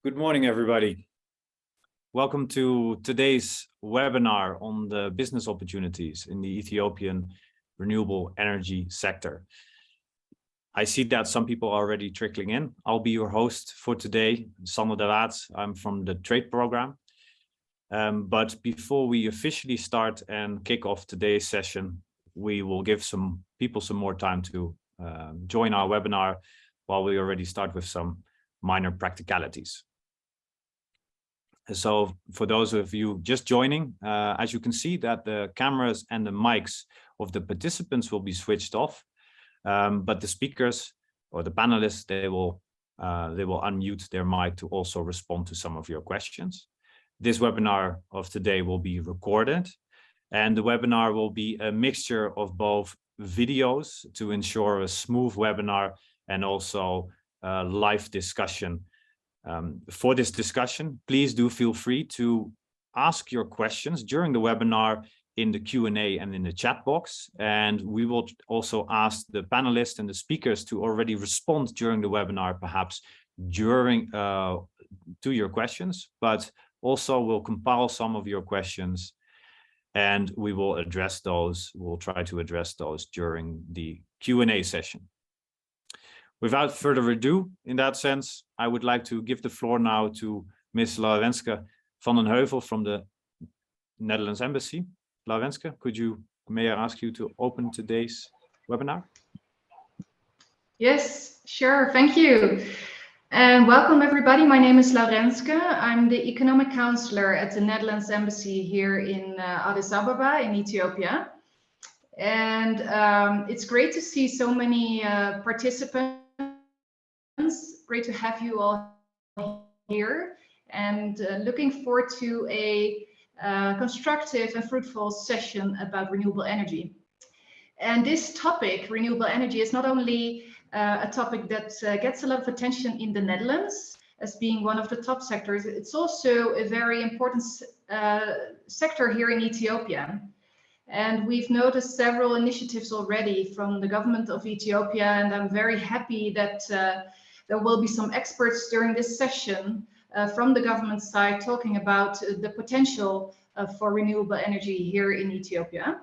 Good morning, everybody. Welcome to today's webinar on the business opportunities in the Ethiopian renewable energy sector. I see that some people are already trickling in. I'll be your host for today, Dabi. I'm from the trade program. But before we officially start and kick off today's session, we will give some people some more time to join our webinar while we already start with some minor practicalities. So for those of you just joining, as you can see that the cameras and the mics of the participants will be switched off, but the speakers or the panelists, they will unmute their mic to also respond to some of your questions. This webinar of today will be recorded, and the webinar will be a mixture of both videos to ensure a smooth webinar and also live discussion. For this discussion, please do feel free to ask your questions during the webinar in the Q&A and in the chat box. And we will also ask the panelists and the speakers to already respond during the webinar, perhaps during to your questions, but also we'll compile some of your questions and we will address those. We'll try to address those during the Q&A session. Without further ado, in that sense, I would like to give the floor now to Ms. Laurenske van den Heuvel from the Netherlands Embassy. Laurenske, may I ask you to open today's webinar? Yes, sure. Thank you. And welcome, everybody. My name is Laurenske. I'm the Economic Counselor at the Netherlands Embassy here in Addis Ababa in Ethiopia. And it's great to see so many participants. Great to have you all here, and looking forward to a constructive and fruitful session about renewable energy. And this topic, renewable energy, is not only a topic that gets a lot of attention in the Netherlands as being one of the top sectors, it's also a very important sector here in Ethiopia. And we've noticed several initiatives already from the government of Ethiopia, and I'm very happy that there will be some experts during this session from the government side talking about the potential for renewable energy here in Ethiopia.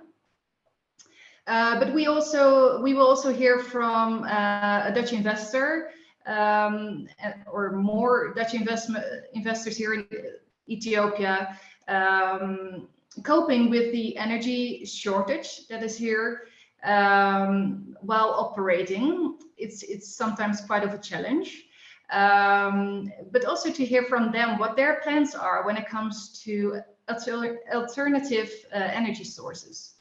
But we will also hear from a Dutch investor or more Dutch investors here in Ethiopia coping with the energy shortage that is here while operating. It's sometimes quite of a challenge, but also to hear from them what their plans are when it comes to alternative energy sources.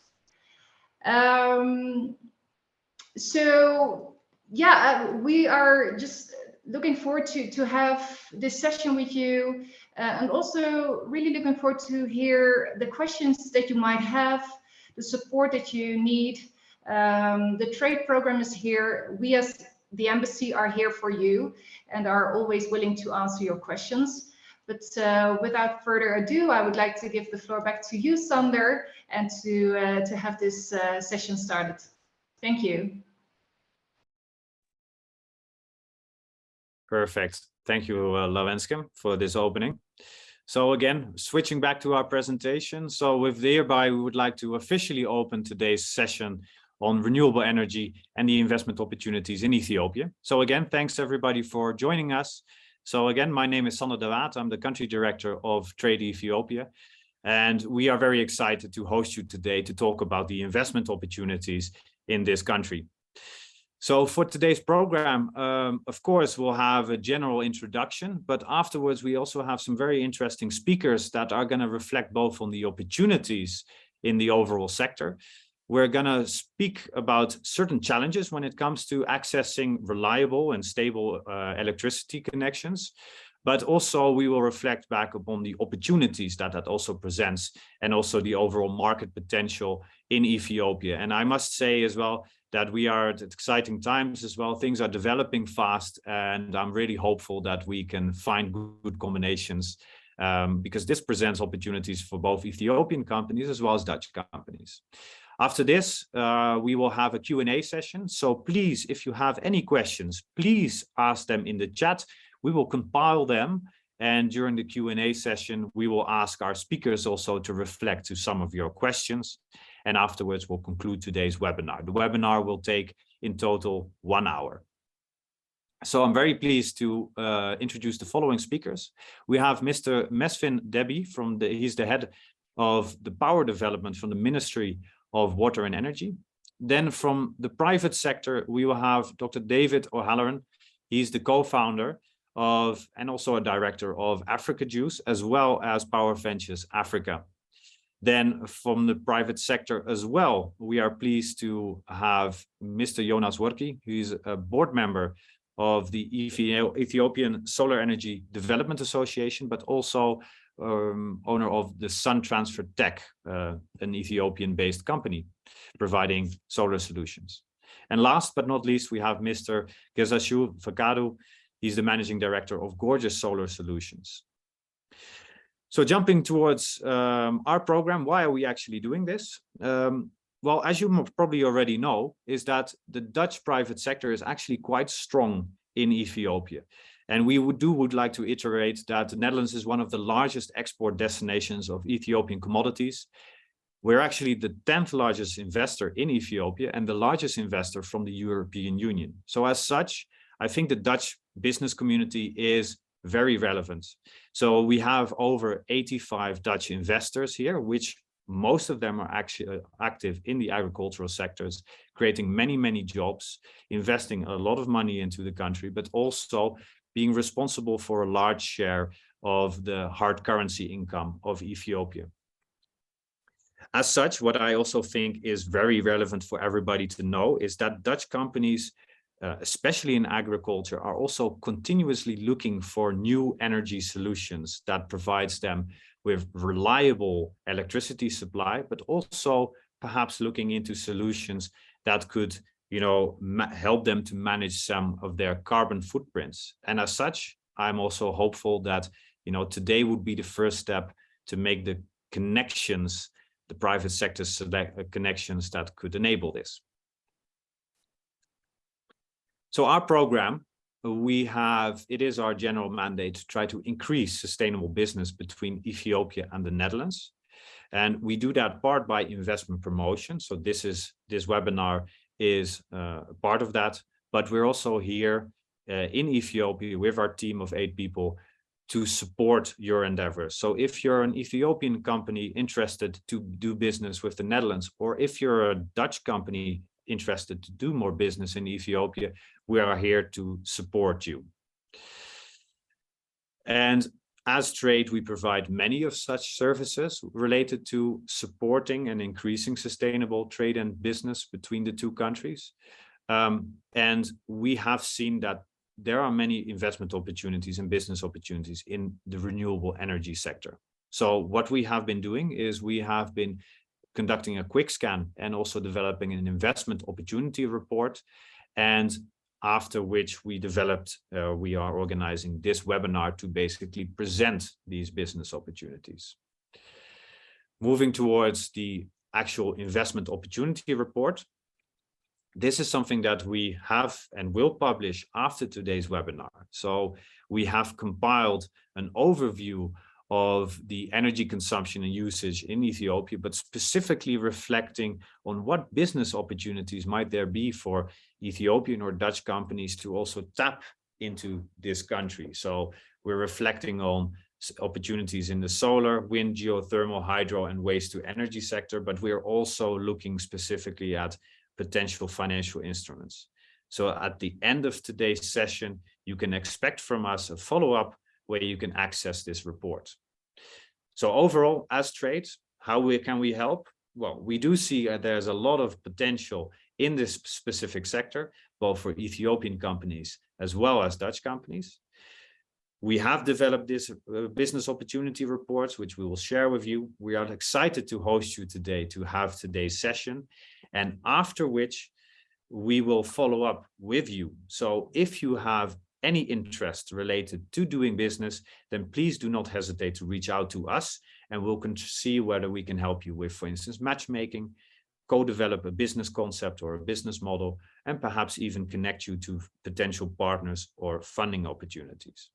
So yeah, we are just looking forward to have this session with you, and also really looking forward to hear the questions that you might have, the support that you need. The trade program is here. We as the embassy are here for you and are always willing to answer your questions. But without further ado, I would like to give the floor back to you, Sander, and to have this session started. Thank you. Perfect. Thank you, Laurenske, for this opening. So again, switching back to our presentation. So with thereby, we would like to officially open today's session on renewable energy and the investment opportunities in Ethiopia. So again, thanks everybody for joining us. So again, my name is Sander Dabi. I'm the country director of Trade Ethiopia. And we are very excited to host you today to talk about the investment opportunities in this country. So for today's program, of course, we'll have a general introduction, but afterwards we also have some very interesting speakers that are going to reflect both on the opportunities in the overall sector. We're going to speak about certain challenges when it comes to accessing reliable and stable electricity connections, but also we will reflect back upon the opportunities that also presents and also the overall market potential in Ethiopia. And I must say as well that we are at exciting times as well. Things are developing fast, and I'm really hopeful that we can find good combinations because this presents opportunities for both Ethiopian companies as well as Dutch companies. After this, we will have a Q&A session. So please, if you have any questions, please ask them in the chat. We will compile them And during the Q&A session, we will ask our speakers also to reflect to some of your questions. And afterwards, we'll conclude today's webinar. The webinar will take in total 1 hour. So I'm very pleased to introduce the following speakers. We have Mr. Mesfin Dabi, he's the head of the power development from the Ministry of Water and Energy. Then from the private sector, we will have Dr. David Halloran. He's the co-founder of and also a director of Africa Juice, as well as Power Ventures Africa. Then from the private sector as well, we are pleased to have Mr. Yonas Workie, who is a board member of the Ethiopian Solar Energy Development Association, but also owner of the SunTransfer Tech, an Ethiopian-based company providing solar solutions. And last but not least, we have Mr. Gezachew Fekadu. He's the managing director of Gorgeous Solar Solutions. So jumping towards our program, why are we actually doing this? Well, as you probably already know, is that the Dutch private sector is actually quite strong in Ethiopia. And we would like to iterate that the Netherlands is one of the largest export destinations of Ethiopian commodities. We're actually the 10th largest investor in Ethiopia and the largest investor from the European Union. So as such, I think the Dutch business community is very relevant. So we have over 85 Dutch investors here, which most of them are actually active in the agricultural sectors, creating many, many jobs, investing a lot of money into the country, but also being responsible for a large share of the hard currency income of Ethiopia. As such, what I also think is very relevant for everybody to know is that Dutch companies, especially in agriculture, are also continuously looking for new energy solutions that provides them with reliable electricity supply, but also perhaps looking into solutions that could, help them to manage some of their carbon footprints. And as such, I'm also hopeful that, today would be the first step to make the connections, the private sector connections that could enable this. So our program, it is our general mandate to try to increase sustainable business between Ethiopia and the Netherlands. And we do that part by investment promotion. So this webinar is part of that, but we're also here in Ethiopia with our team of 8 people to support your endeavors. So if you're an Ethiopian company interested to do business with the Netherlands, or if you're a Dutch company interested to do more business in Ethiopia, we are here to support you. And as Trade, we provide many of such services related to supporting and increasing sustainable trade and business between the two countries. And we have seen that there are many investment opportunities and business opportunities in the renewable energy sector. So what we have been doing is we have been conducting a quick scan and also developing an investment opportunity report. And after which we are organizing this webinar to basically present these business opportunities. Moving towards the actual investment opportunity report. This is something that we have and will publish after today's webinar. So we have compiled an overview of the energy consumption and usage in Ethiopia, but specifically reflecting on what business opportunities might there be for Ethiopian or Dutch companies to also tap into this country. So we're reflecting on opportunities in the solar, wind, geothermal, hydro, and waste to energy sector, but we're also looking specifically at potential financial instruments. So at the end of today's session, you can expect from us a follow-up where you can access this report. So overall, as Trade, can we help? Well, we do see there's a lot of potential in this specific sector, both for Ethiopian companies as well as Dutch companies. We have developed this business opportunity reports, which we will share with you. We are excited to host you today to have today's session, and after which we will follow up with you. So if you have any interest related to doing business, then please do not hesitate to reach out to us, and we'll see whether we can help you with, for instance, matchmaking, co-develop a business concept or a business model, and perhaps even connect you to potential partners or funding opportunities.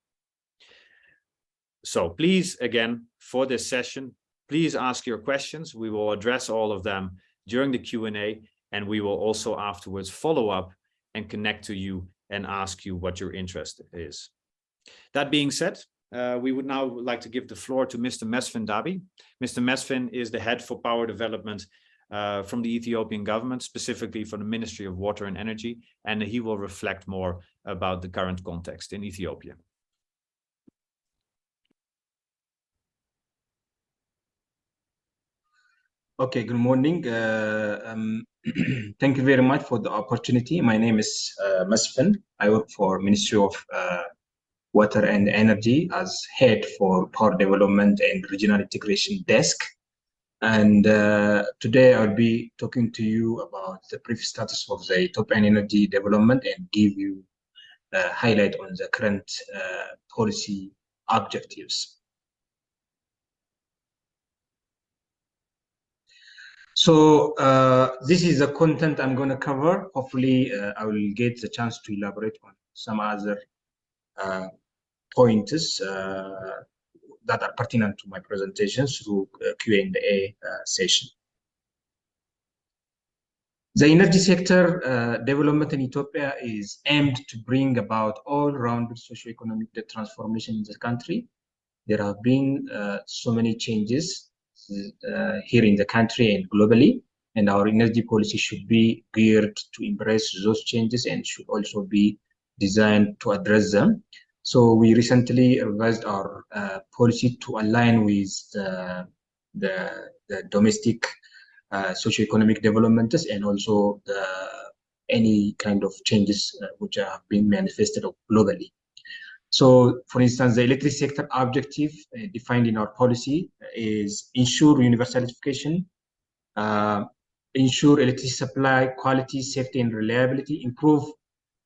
So please, again, for this session, please ask your questions. We will address all of them during the Q&A, and we will also afterwards follow up and connect to you and ask you what your interest is. That being said, we would now like to give the floor to Mr. Mesfin Dabi. Mr. Mesfin is the head for power development from the Ethiopian government, specifically for the Ministry of Water and Energy, and he will reflect more about the current context in Ethiopia. Okay, good morning. Thank you very much for the opportunity. My name is Mesfin. I work for Ministry of Water and Energy as head for Power Development and Regional Integration Desk. And today I'll be talking to you about the brief status of the Ethiopian energy development and give you a highlight on the current policy objectives. So this is the content I'm going to cover. Hopefully, I will get the chance to elaborate on some other pointers that are pertinent to my presentation through Q&A session. The energy sector development in Ethiopia is aimed to bring about all-round socio-economic transformation in the country. There have been so many changes here in the country and globally, and our energy policy should be geared to embrace those changes and should also be designed to address them. So we recently revised our policy to align with the domestic socio-economic developments and also any kind of changes which have been manifested globally. So, for instance, the electric sector objective defined in our policy is ensure universal electrification, ensure electricity supply, quality, safety, and reliability, improve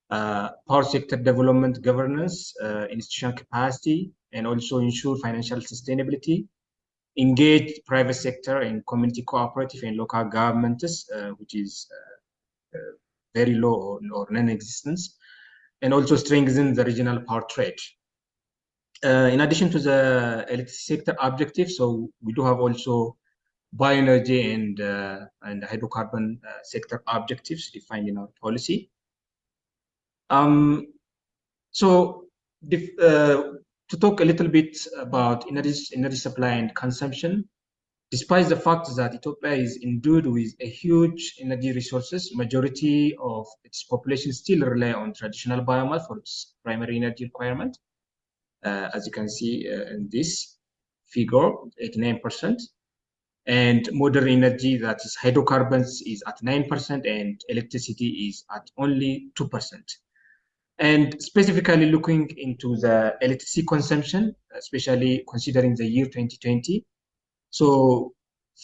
power sector development governance, institutional capacity, and also ensure financial sustainability, engage private sector and community cooperative and local governments, which is very low or non-existent, and also strengthen the regional power trade. In addition to the electricity sector objective, so we do have also bioenergy and hydrocarbon sector objectives defined in our policy. To talk a little bit about energy supply and consumption, despite the fact that Ethiopia is endued with a huge energy resources, majority of its population still rely on traditional biomass for its primary energy requirement. As you can see in this figure, 89%. And modern energy, that is hydrocarbons, is at 9%, and electricity is at only 2%. And specifically looking into the electricity consumption, especially considering the year 2020, so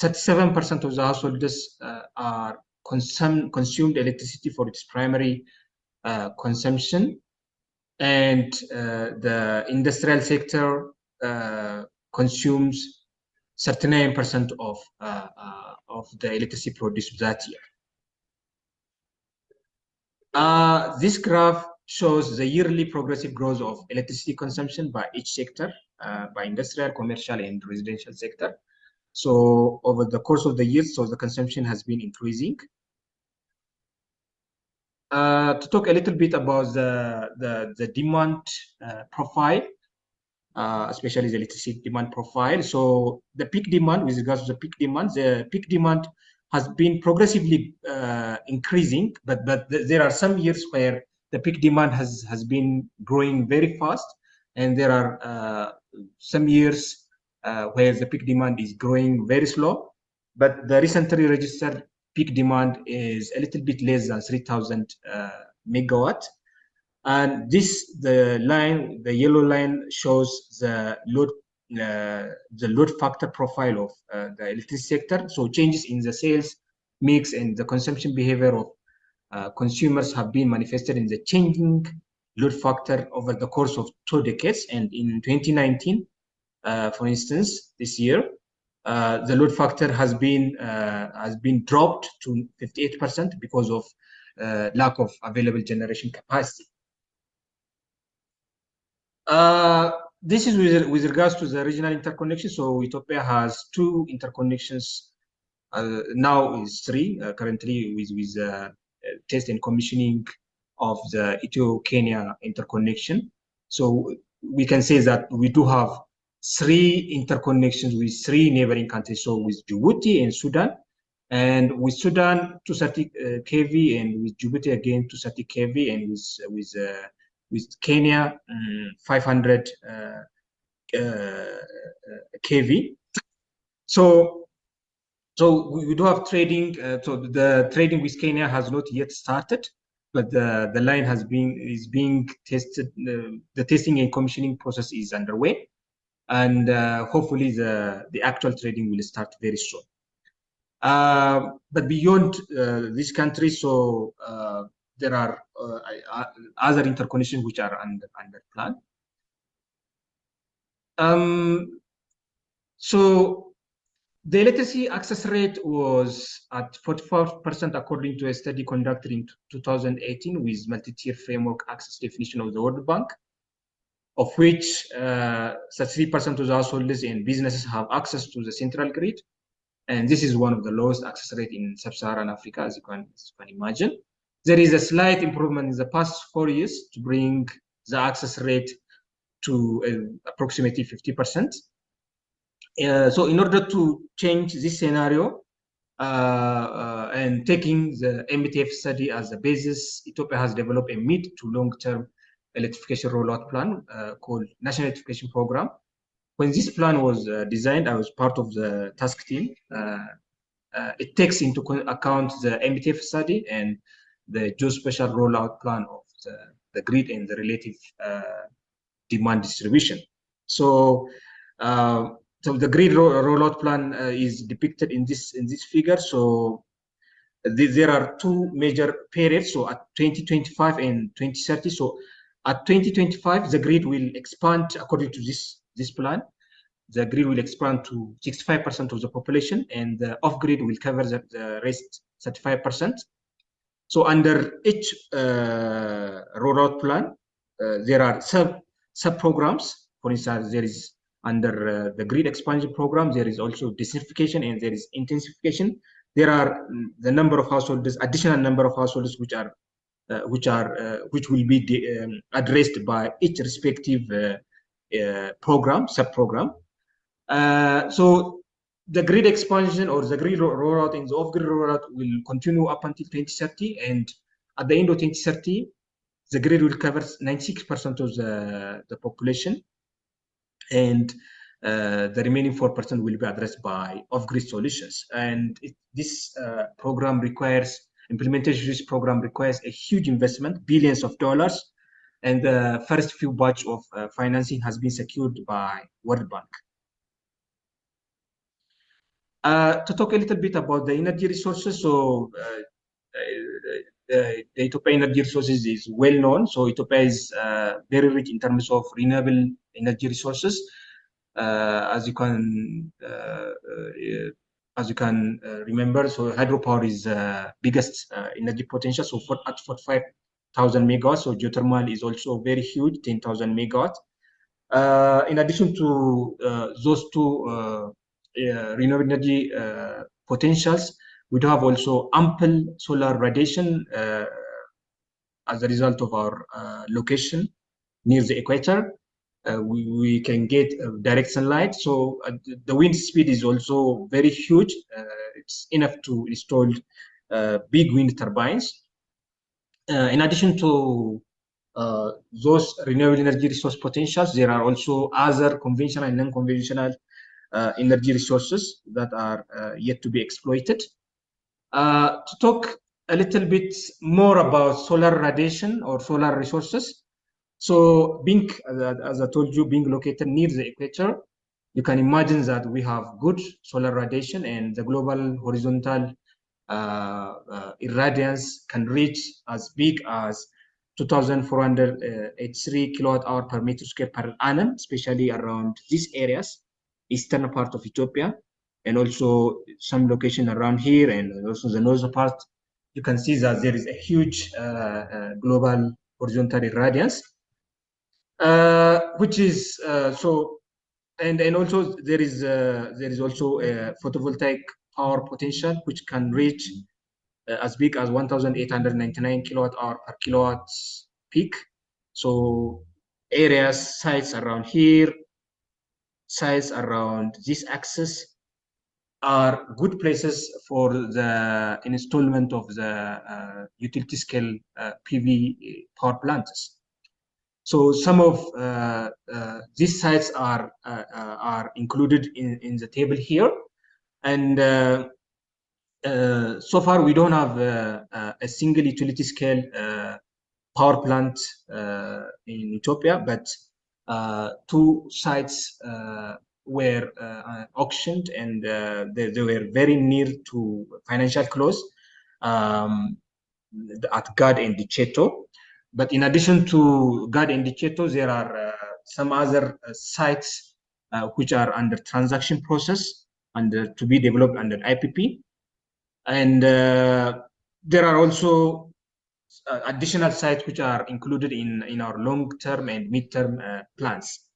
37% of the households are consumed electricity for its primary consumption, and the industrial sector consumes 39% of the electricity produced that year. This graph shows the yearly progressive growth of electricity consumption by each sector, by industrial, commercial, and residential sector. So over the course of the years, so the consumption has been increasing. To talk a little bit about the demand profile, especially the electricity demand profile. So the peak demand, with regards to the peak demand has been progressively increasing, but there are some years where the peak demand has been growing very fast, and there are some years where the peak demand is growing very slow. But the recently registered peak demand is a little bit less than 3,000 megawatt. And this, the yellow line shows the load factor profile of the electricity sector. So changes in the sales mix and the consumption behavior of consumers have been manifested in the changing load factor over the course of 2 decades. And in 2019, for instance, this year, the load factor has been dropped to 58% because of lack of available generation capacity. this is with regards to the regional interconnection. So Ethiopia has 2 interconnections. Now is 3 currently with test and commissioning of the Ethio-Kenya interconnection. So we can say that we do have 3 interconnections with 3 neighboring countries. So with Djibouti and Sudan, and with Sudan 230 kV, and with Djibouti again 230 kV, and with Kenya 500 kV. So we do have trading. So the trading with Kenya has not yet started, but the line is being tested. The testing and commissioning process is underway, and hopefully the actual trading will start very soon. But beyond this country, so there are other interconnections which are under plan. So the electricity access rate was at 44% according to a study conducted in 2018 with multi-tier framework access definition of the World Bank, of which 33% of the households and businesses have access to the central grid. And this is one of the lowest access rate in sub-Saharan Africa, as you can imagine. There is a slight improvement in the past 4 years to bring the access rate to approximately 50%. So in order to change this scenario and taking the MTF study as the basis, Ethiopia has developed a mid to long-term electrification rollout plan called National Electrification Program. When this plan was designed, I was part of the task team. It takes into account the MTF study and the geospatial rollout plan of the grid and the relative demand distribution. So the grid rollout plan is depicted in this figure. So there are 2 major periods. So at 2025 and 2030. So at 2025, the grid will expand according to this plan. The grid will expand to 65% of the population, and the off-grid will cover the rest 35%. So under each rollout plan, there are sub-programs. For instance, there is under the grid expansion program, there is also desertification and there is intensification. There are the number of households, additional number of households which will be addressed by each respective program, sub-program. So the grid expansion or the grid rollout and the off-grid rollout will continue up until 2030, and at the end of 2030, the grid will cover 96% of the population, and the remaining 4% will be addressed by off-grid solutions. And this implementation of this program requires a huge investment, billions of dollars, and the first few batch of financing has been secured by World Bank. To talk a little bit about the energy resources, so the Ethiopian energy resources is well known. So Ethiopia is very rich in terms of renewable energy resources. As you can remember, so hydropower is biggest energy potential. So at 45,000 megawatts. So geothermal is also very huge, 10,000 megawatts. In addition to those 2 renewable energy potentials, we do have also ample solar radiation as a result of our location near the equator. We can get direct sunlight. So the wind speed is also very huge. It's enough to install big wind turbines. In addition to those renewable energy resource potentials, there are also other conventional and non-conventional energy resources that are yet to be exploited. To talk a little bit more about solar radiation or solar resources. So being, as I told you, being located near the equator, you can imagine that we have good solar radiation, and the global horizontal irradiance can reach as big as 2,483 kilowatt hour per meter square per annum, especially around these areas, eastern part of Ethiopia, and also some location around here, and also the northern part. You can see that there is a huge global horizontal irradiance. which is so, and also there is also a photovoltaic power potential which can reach as big as 1,899 kilowatt hour per kilowatt peak. So areas, sites around here, sites around this axis are good places for the installment of the utility scale PV power plants. So some of these sites are included in the table here, and so far we don't have a single utility scale power plant in Ethiopia, but two sites were auctioned, and they were very near to financial close at Gad and Dicheto. But in addition to Gad and Dicheto, there are some other sites which are under transaction process and to be developed under IPP. And there are also additional sites which are included in our long-term and mid-term plans.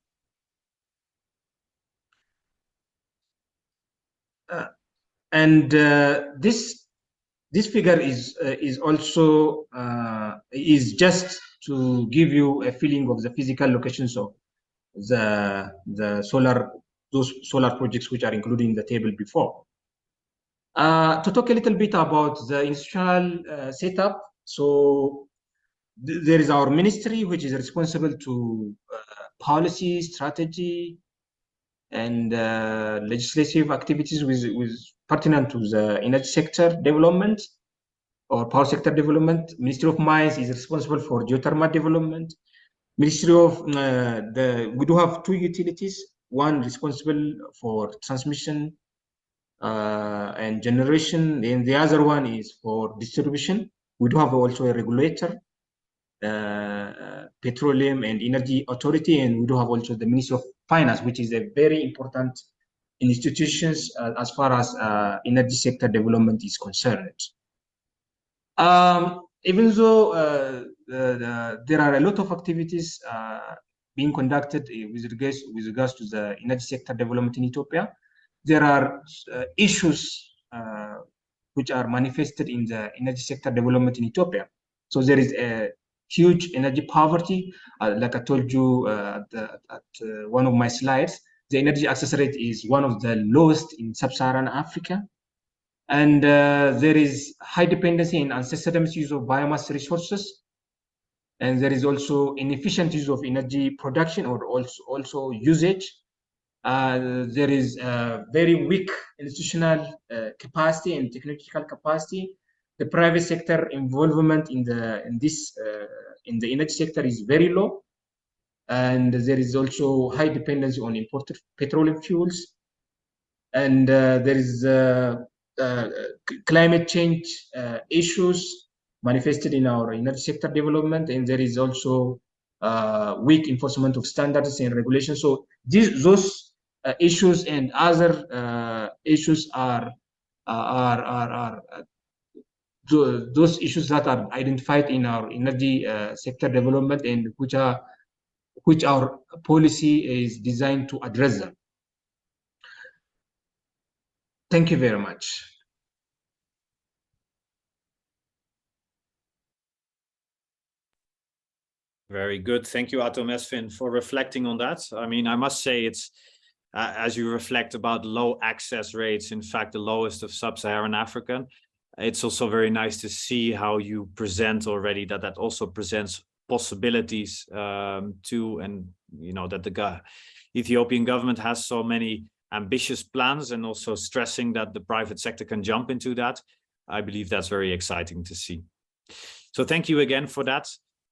And this figure is also is just to give you a feeling of the physical locations of those solar projects which are included in the table before. To talk a little bit about the institutional setup, so there is our ministry, which is responsible to policy, strategy, and legislative activities with pertinent to the energy sector development or power sector development. Ministry of Mines is responsible for geothermal development. Ministry of we do have two utilities, one responsible for transmission and generation, and the other one is for distribution. We do have also a regulator, Petroleum and Energy Authority, and we do have also the Ministry of Finance, which is a very important institutions as far as energy sector development is concerned. Even though there are a lot of activities being conducted with regards to the energy sector development in Ethiopia, there are issues which are manifested in the energy sector development in Ethiopia. So there is a huge energy poverty. Like I told you at one of my slides, the energy access rate is one of the lowest in sub-Saharan Africa. And there is high dependency in unsustainable use of biomass resources. And there is also inefficient use of energy production or also usage. There is very weak institutional capacity and technological capacity. The private sector involvement in the energy sector is very low, and there is also high dependency on imported petroleum fuels. And there is climate change issues manifested in our energy sector development, and there is also weak enforcement of standards and regulations. So those issues and other issues are those issues that are identified in our energy sector development, and which our policy is designed to address them. Thank you very much. Very good. Thank you, Ato Mesfin, for reflecting on that. I mean, I must say it's, as you reflect about low access rates, in fact, the lowest of sub-Saharan Africa, it's also very nice to see how you present already that also presents possibilities too, and you know that the Ethiopian government has so many ambitious plans, and also stressing that the private sector can jump into that. I believe that's very exciting to see. So thank you again for that,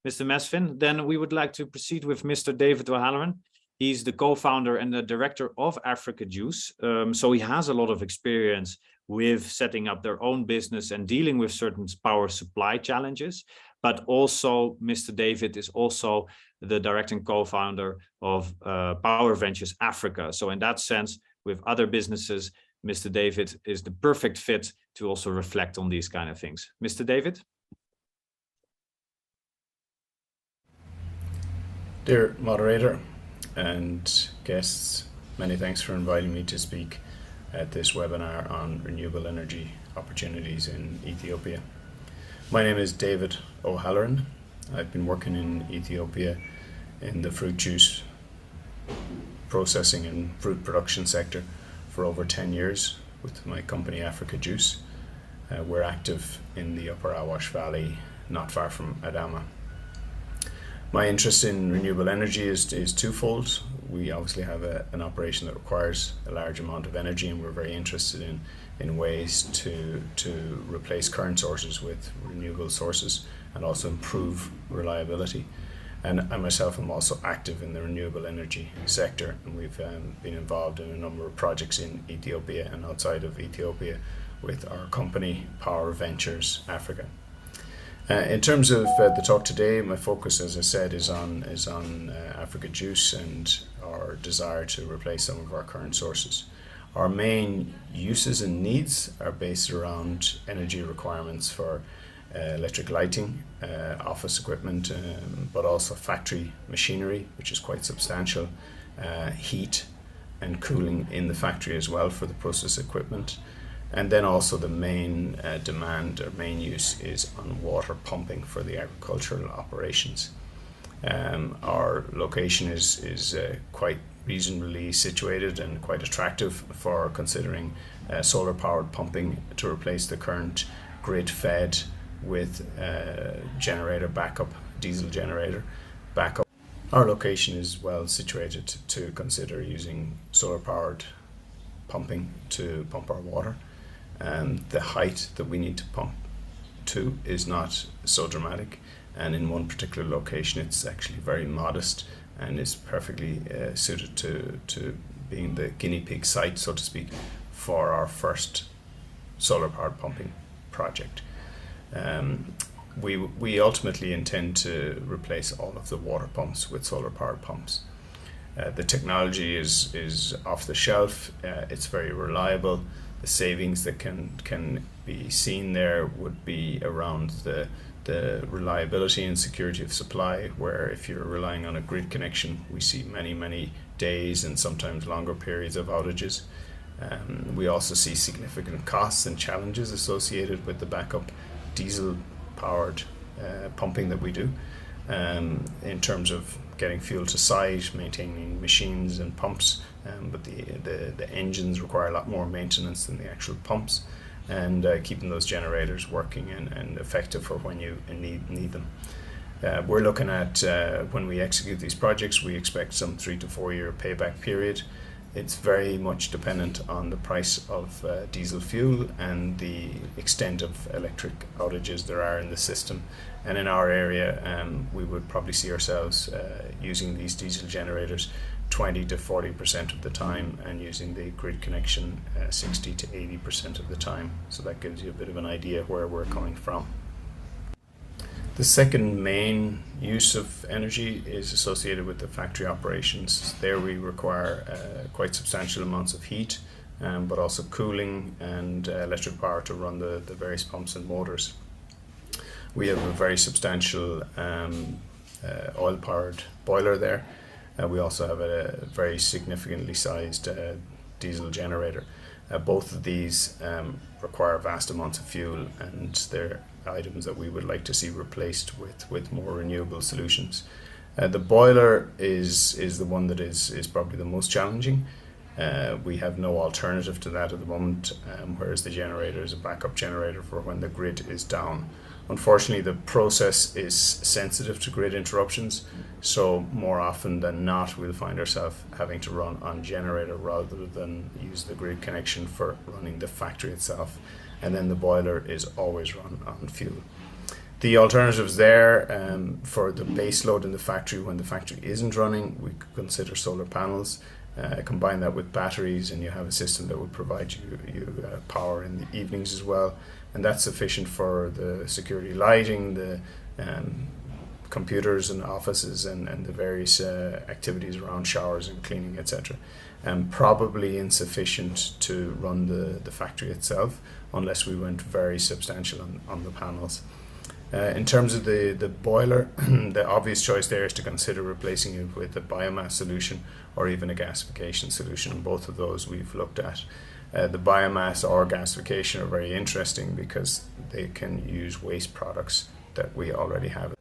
Mr. Mesfin. Then we would like to proceed with Mr. David Halloran. He's the co-founder and the director of Africa Juice. So he has a lot of experience with setting up their own business and dealing with certain power supply challenges. But also Mr. David is also the director and co-founder of Power Ventures Africa. So in that sense, with other businesses, Mr. David is the perfect fit to also reflect on these kind of things. Mr. David? Dear moderator and guests, many thanks for inviting me to speak at this webinar on renewable energy opportunities in Ethiopia. My name is David O'Halloran. I've been working in Ethiopia in the fruit juice processing and fruit production sector for over 10 years with my company Africa Juice. We're active in the Upper Awash Valley, not far from Adama. My interest in renewable energy is twofold. We obviously have an operation that requires a large amount of energy, and we're very interested in ways to replace current sources with renewable sources and also improve reliability. And I myself am also active in the renewable energy sector, and we've been involved in a number of projects in Ethiopia and outside of Ethiopia with our company Power Ventures Africa. In terms of the talk today, my focus, as I said, is on Africa Juice and our desire to replace some of our current sources. Our main uses and needs are based around energy requirements for electric lighting, office equipment, but also factory machinery, which is quite substantial, heat and cooling in the factory as well for the process equipment. And then also the main demand or main use is on water pumping for the agricultural operations. Our location is quite reasonably situated and quite attractive for considering solar powered pumping to replace the current grid fed with generator backup, diesel generator backup. Our location is well situated to consider using solar powered pumping to pump our water. The height that we need to pump to is not so dramatic, and in one particular location it's actually very modest and is perfectly suited to being the guinea pig site, so to speak, for our first solar powered pumping project. We ultimately intend to replace all of the water pumps with solar powered pumps. The technology is off the shelf, it's very reliable. The savings that can be seen there would be around the reliability and security of supply, where if you're relying on a grid connection, we see many days and sometimes longer periods of outages. We also see significant costs and challenges associated with the backup diesel powered pumping that we do, in terms of getting fuel to site, maintaining machines and pumps, but the engines require a lot more maintenance than the actual pumps, and keeping those generators working and effective for when you need them. We're looking at, when we execute these projects, we expect some 3 to 4 year payback period. It's very much dependent on the price of diesel fuel and the extent of electric outages there are in the system. And in our area, we would probably see ourselves using these diesel generators 20 to 40% of the time, and using the grid connection 60 to 80% of the time. So that gives you a bit of an idea where we're coming from. The second main use of energy is associated with the factory operations. There we require quite substantial amounts of heat, but also cooling and electric power to run the various pumps and motors. We have a very substantial oil-powered boiler there. We also have a very significantly sized diesel generator. Both of these require vast amounts of fuel, and they're items that we would like to see replaced with more renewable solutions. The boiler is the one that is probably the most challenging. We have no alternative to that at the moment, whereas the generator is a backup generator for when the grid is down. Unfortunately, the process is sensitive to grid interruptions, so more often than not we'll find ourselves having to run on generator rather than use the grid connection for running the factory itself, and then the boiler is always run on fuel. The alternatives there, for the base load in the factory when the factory isn't running, we could consider solar panels. Combine that with batteries and you have a system that would provide you power in the evenings as well, and that's sufficient for the security lighting, the computers and offices and the various activities around showers and cleaning, etc. And probably insufficient to run the factory itself unless we went very substantial on the panels. In terms of the boiler, the obvious choice there is to consider replacing it with a biomass solution or even a gasification solution. Both of those we've looked at. The biomass or gasification are very interesting because they can use waste products that we already have.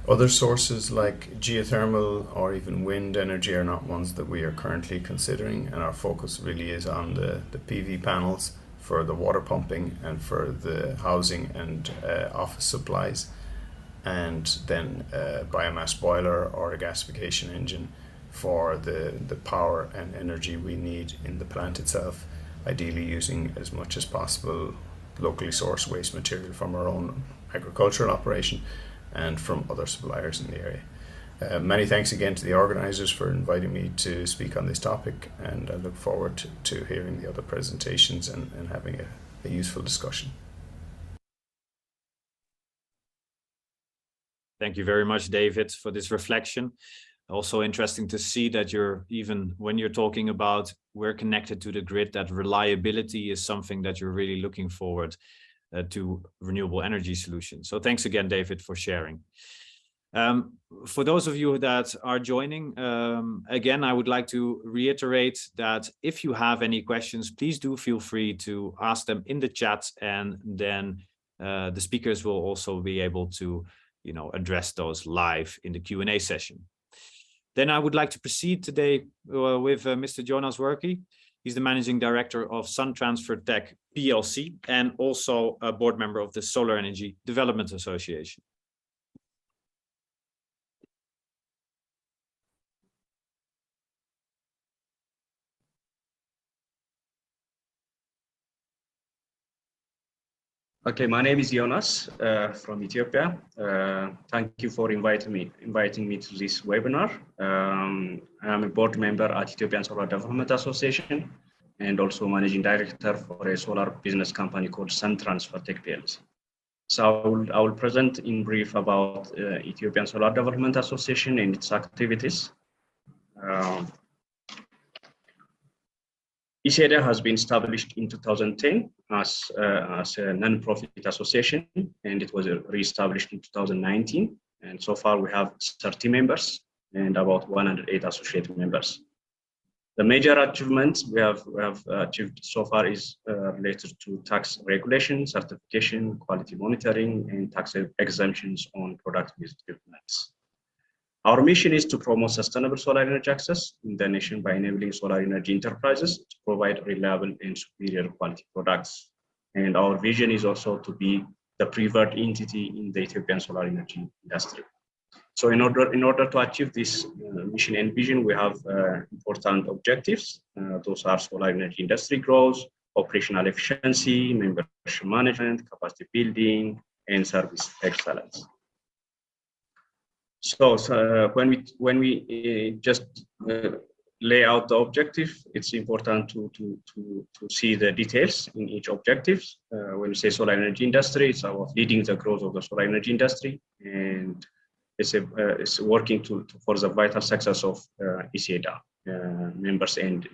Other sources like geothermal or even wind energy are not ones that we are currently considering, and our focus really is on the PV panels for the water pumping and for the housing and office supplies, and then a biomass boiler or a gasification engine for the power and energy we need in the plant itself, ideally using as much as possible locally sourced waste material from our own agricultural operation and from other suppliers in the area. Many thanks again to the organisers for inviting me to speak on this topic, and I look forward to hearing the other presentations and having a useful discussion. Thank you very much, David, for this reflection. Also interesting to see that even when you're talking about we're connected to the grid, that reliability is something that you're really looking forward to renewable energy solutions. So thanks again, David, for sharing. For those of you that are joining, again, I would like to reiterate that if you have any questions, please do feel free to ask them in the chat, and then the speakers will also be able to, address those live in the Q&A session. Then I would like to proceed today with Mr. Yonas Workie. He's the Managing Director of SunTransfer Tech PLC and also a board member of the Solar Energy Development Association. Okay, my name is Yonas from Ethiopia. Thank you for inviting me to this webinar. I'm a board member at Ethiopian Solar Development Association and also managing director for a solar business company called SunTransfer Tech PLC. So I will present in brief about Ethiopian Solar Development Association and its activities. ESEDA has been established in 2010 as a non-profit association, and it was re-established in 2019. And so far we have 30 members and about 108 associate members. The major achievements we have achieved so far is related to tax regulation, certification, quality monitoring, and tax exemptions on product-based equipment. Our mission is to promote sustainable solar energy access in the nation by enabling solar energy enterprises to provide reliable and superior quality products. And our vision is also to be the preferred entity in the Ethiopian solar energy industry. So in order to achieve this mission and vision, we have important objectives. Those are solar energy industry growth, operational efficiency, membership management, capacity building, and service excellence. So when we just lay out the objective, it's important to see the details in each objective. When we say solar energy industry, it's about leading the growth of the solar energy industry, and it's working for the vital success of ESEDA members and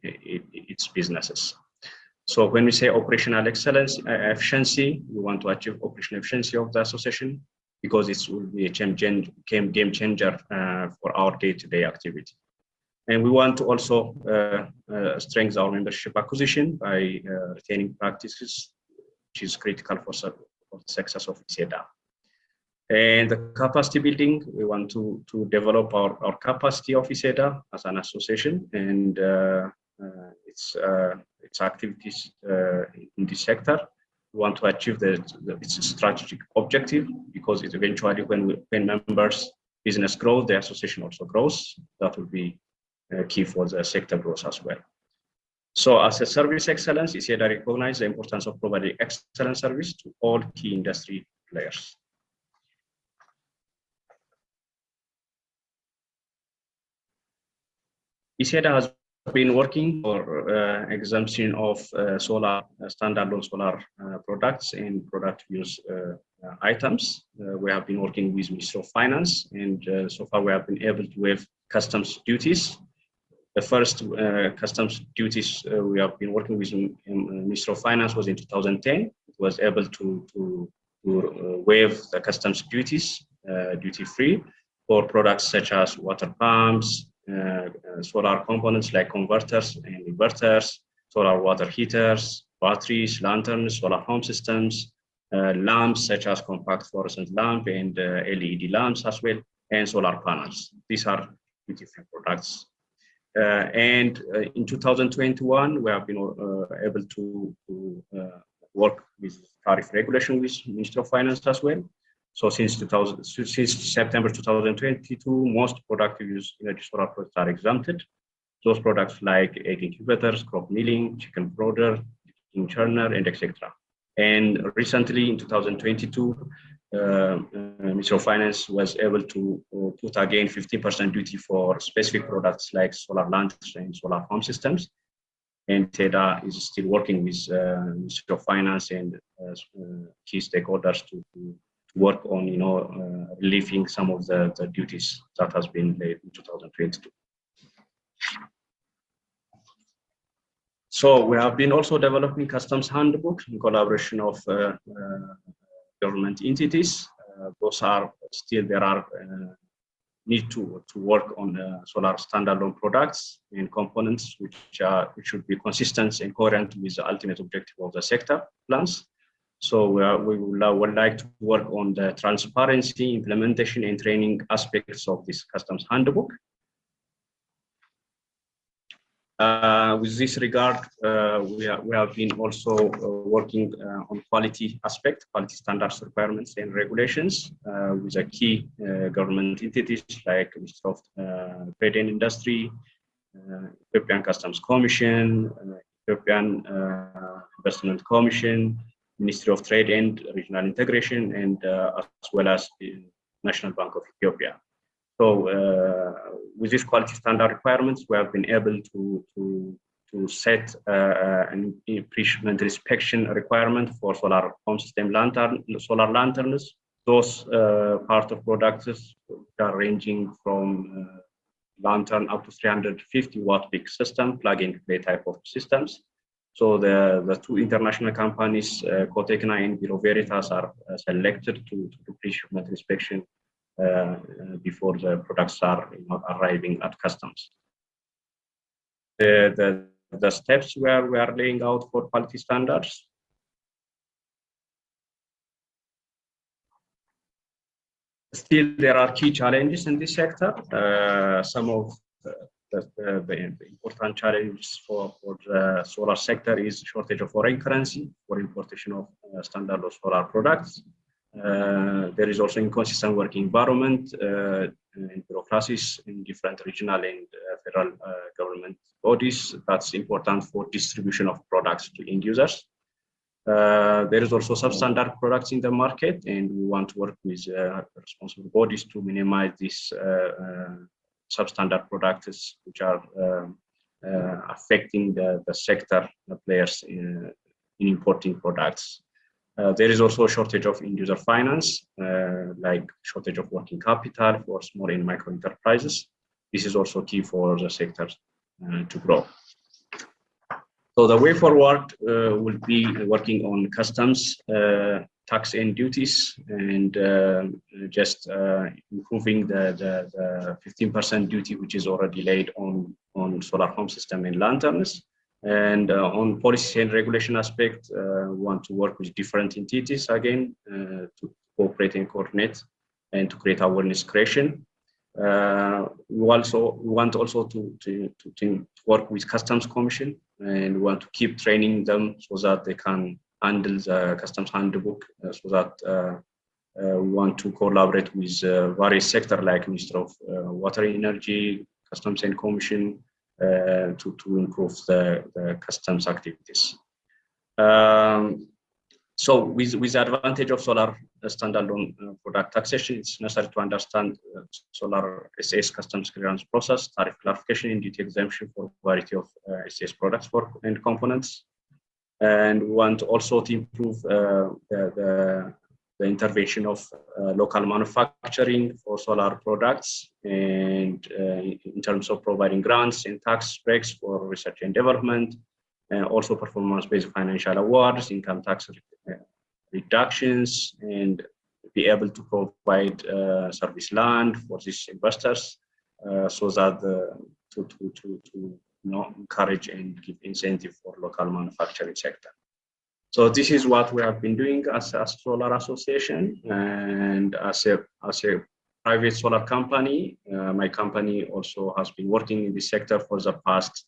its businesses. So when we say operational excellence, efficiency, we want to achieve operational efficiency of the association, because it will be a game changer for our day-to-day activity. And we want to also strengthen our membership acquisition by retaining practices, which is critical for the success of ESEDA. And the capacity building, we want to develop our capacity of ESEDA as an association and its activities in this sector. We want to achieve its strategic objective, because it's eventually when members' business grows, the association also grows. That will be key for the sector growth as well. So as a service excellence, ESEDA recognizes the importance of providing excellent service to all key industry players. ESEDA has been working for exemption of solar standalone solar products and product use items. We have been working with Ministry of Finance, and so far we have been able to waive customs duties. The first customs duties we have been working with Ministry of Finance was in 2010. It was able to waive the customs duties, duty-free, for products such as water pumps, solar components like converters and inverters, solar water heaters, batteries, lanterns, solar home systems, lamps such as compact fluorescent lamp and LED lamps as well, and solar panels. These are duty-free products. And in 2021, we have been able to work with tariff regulation with Ministry of Finance as well. So since September 2022, most productive use energy solar products are exempted. Those products like egg incubators, crop milling, chicken brooder, chicken churner, and etc. And recently in 2022, Ministry of Finance was able to put again 15% duty for specific products like solar lanterns and solar home systems. And ESEDA is still working with Ministry of Finance and key stakeholders to work on, relieving some of the duties that has been laid in 2022. So we have been also developing customs handbook in collaboration of government entities. Those are still, there are need to work on solar standalone products and components which should be consistent and coherent with the ultimate objective of the sector plans. So we would like to work on the transparency, implementation, and training aspects of this customs handbook. With this regard, we have been also working on quality aspect, quality standards, requirements, and regulations with a key government entities like Ministry of Trade and Industry, Ethiopian Customs Commission, Ethiopian Investment Commission, Ministry of Trade and Regional Integration, and as well as the National Bank of Ethiopia. So with these quality standard requirements, we have been able to set an pre-shipment inspection requirement for solar home system solar lanterns. Those part of products are ranging from lantern up to 350 watt peak system, plug-and-play type of systems. So the two international companies, Cotecna and Bureau Veritas, are selected to do pre-shipment inspection before the products are arriving at customs. The steps where we are laying out for quality standards. Still, there are key challenges in this sector. Some of the important challenges for the solar sector is shortage of foreign currency for importation of standard solar products. There is also inconsistent working environment and bureaucracies in different regional and federal government bodies. That's important for distribution of products to end users. There is also substandard products in the market, and we want to work with responsible bodies to minimize these substandard products which are affecting the sector players in importing products. There is also a shortage of end user finance, like shortage of working capital for small and micro enterprises. This is also key for the sector to grow. So the way forward will be working on customs, tax and duties, and just improving the 15% duty which is already laid on solar home system and lanterns. And on policy and regulation aspect, we want to work with different entities again to cooperate and coordinate and to create awareness creation. We want also to work with Customs Commission, and we want to keep training them so that they can handle the customs handbook, so that we want to collaborate with various sectors like Ministry of Water and Energy, Customs and Commission, to improve the customs activities. So with the advantage of solar standalone product taxation, it's necessary to understand solar SAS customs clearance process, tariff clarification, and duty exemption for a variety of SAS products and components. And we want also to improve the intervention of local manufacturing for solar products, and in terms of providing grants and tax breaks for research and development, and also performance-based financial awards, income tax reductions and be able to provide service land for these investors, so that to encourage and give incentive for local manufacturing sector. So this is what we have been doing as a solar association, and as a private solar company. My company also has been working in this sector for the past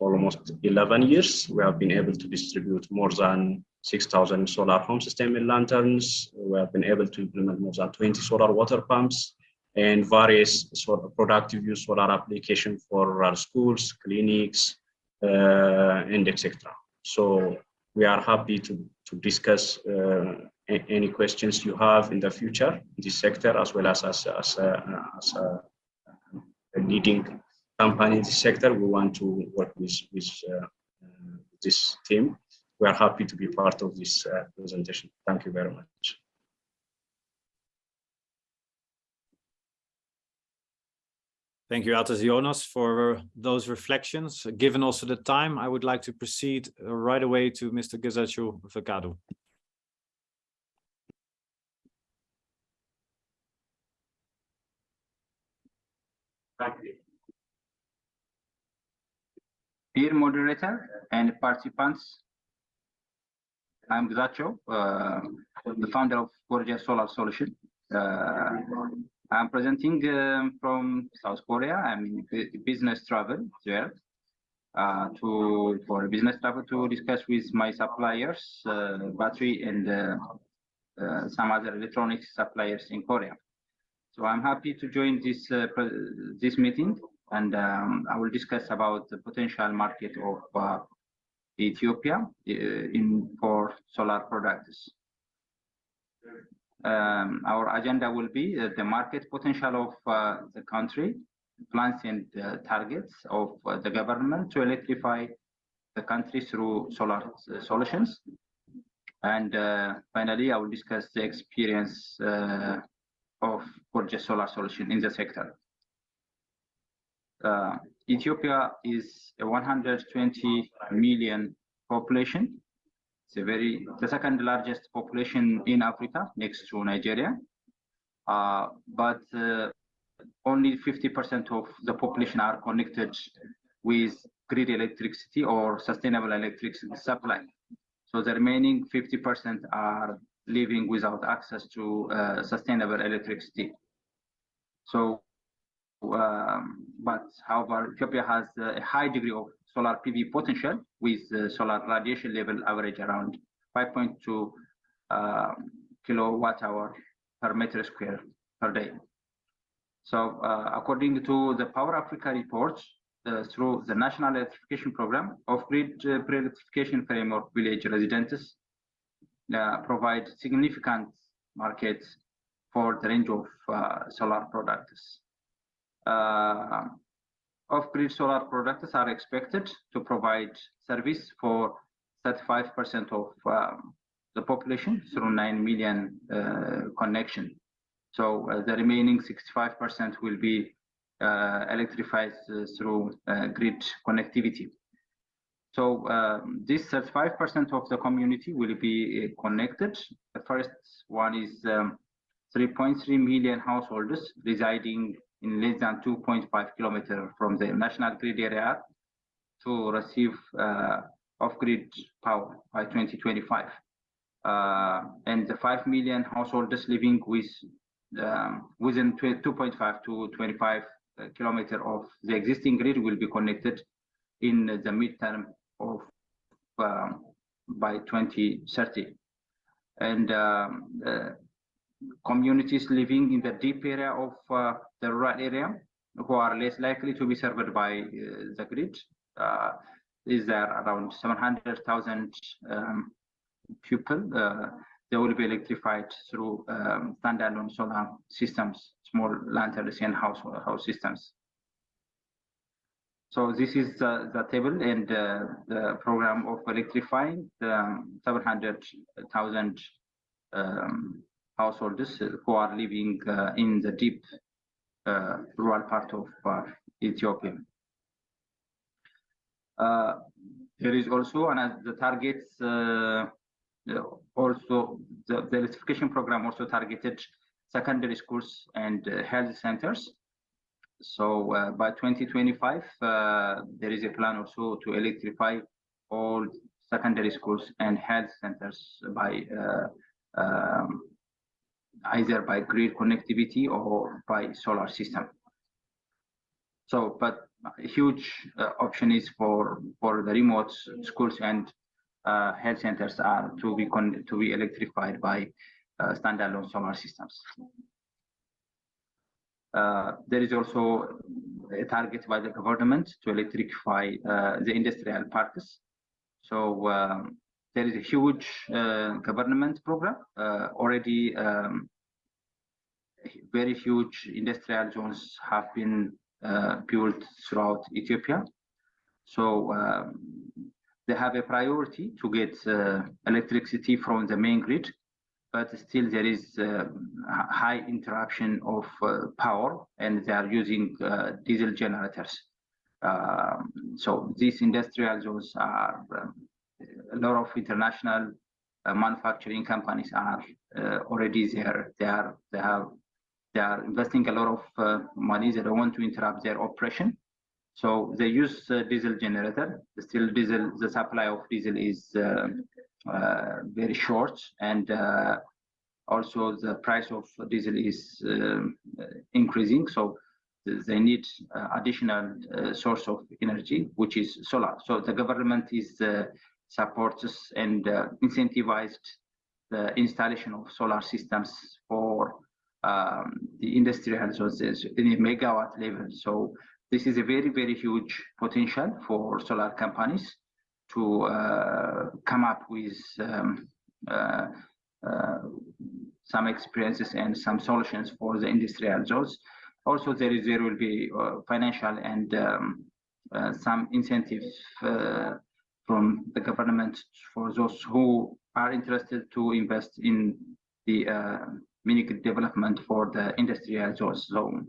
almost 11 years. We have been able to distribute more than 6,000 solar home system and lanterns. We have been able to implement more than 20 solar water pumps and various sort of productive use solar application for our schools, clinics, and etc. So we are happy to discuss any questions you have in the future in this sector, as well as a leading company in this sector. We want to work with this team. We are happy to be part of this presentation. Thank you very much. Thank you, Yonas, for those reflections. Given also the time, I would like to proceed right away to Mr. Gezachew Fekadu. Thank you. Dear moderator and participants, I'm Gezachew, the founder of Workie Solar Solution. I'm presenting from South Korea. I'm in business travel there for business travel to discuss with my suppliers, battery and some other electronics suppliers in Korea. So I'm happy to join this meeting, and I will discuss about the potential market of Ethiopia for solar products. Our agenda will be the market potential of the country, plans and targets of the government to electrify the country through solar solutions. And finally, I will discuss the experience of Workie Solar Solution in the sector. Ethiopia is a 120 million population. It's the second largest population in Africa, next to Nigeria. But only 50% of the population are connected with grid electricity or sustainable electricity supply. So the remaining 50% are living without access to sustainable electricity. So, but however, Ethiopia has a high degree of solar PV potential, with solar radiation level average around 5.2 kilowatt hour per meter square per day. So according to the Power Africa report, through the National Electrification Program, off-grid pre-electrification framework village residents provide significant markets for the range of solar products. Off-grid solar products are expected to provide service for 35% of the population through 9 million connection. So the remaining 65% will be electrified through grid connectivity. So this 35% of the community will be connected. The first one is 3.3 million households residing in less than 2.5 kilometers from the national grid area to receive off-grid power by 2025. And the 5 million households living within 2.5 to 25 kilometers of the existing grid will be connected in the midterm of by 2030. And communities living in the deep area of the rural area, who are less likely to be served by the grid, is there around 700,000 people. They will be electrified through standalone solar systems, small lanterns and house systems. So this is the table and the program of electrifying the 700,000 households who are living in the deep rural part of Ethiopia. There is also the targets also the electrification program also targeted secondary schools and health centers. So by 2025, there is a plan also to electrify all secondary schools and health centers by either by grid connectivity or by solar system. So, but a huge option is for the remote schools and health centers are to be electrified by standalone solar systems. There is also a target by the government to electrify the industrial parks. So there is a huge government program already. Very huge industrial zones have been built throughout Ethiopia. So they have a priority to get electricity from the main grid, but still there is high interruption of power, and they are using diesel generators. So these industrial zones are a lot of international manufacturing companies are already there. They are investing a lot of money. They don't want to interrupt their operation. So they use diesel generator. Still diesel, the supply of diesel is very short, and also the price of diesel is increasing. So they need additional source of energy, which is solar. So the government is supports and incentivized the installation of solar systems for the industrial sources in a megawatt level. So this is a very, very huge potential for solar companies to come up with some experiences and some solutions for the industrial zones. Also, there will be financial and some incentives from the government for those who are interested to invest in the mini-grid development for the industrial zones. So